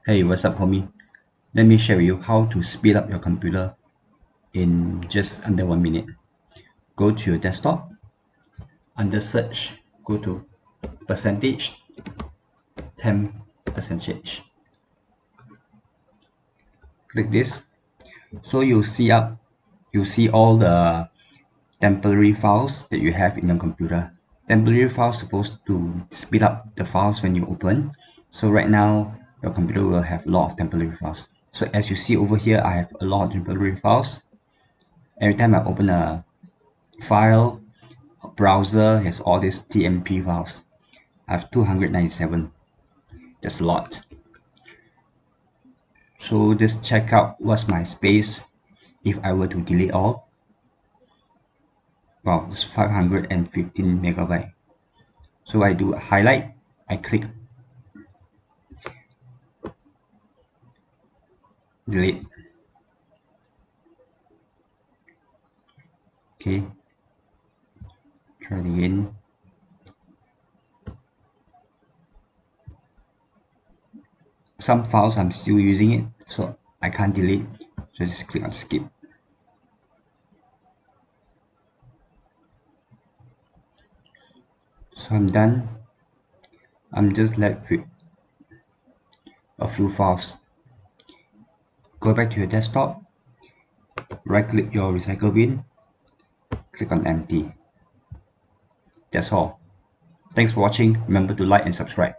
Hey, what's up, homie? Let me share with you how to speed up your computer in just under 1 minute. Go to your desktop, under search, go to percentage, temp percentage. Click this. So you'll see all the temporary files that you have in your computer. Temporary files supposed to speed up the files when you open. So right now, your computer will have a lot of temporary files. So as you see over here, I have a lot of temporary files. Every time I open a file, browser has all these TMP files. I have 297. That's a lot. So just check out what's my space if I were to delete all. Wow, it's 515 megabyte. So I do a highlight, I click delete. Okay, try it again. Some files I'm still using it, so I can't delete. So just click on skip. So I'm done. I'm just left with a few files. Go back to your desktop, right click your recycle bin, click on empty. That's all. Thanks for watching. Remember to like and subscribe.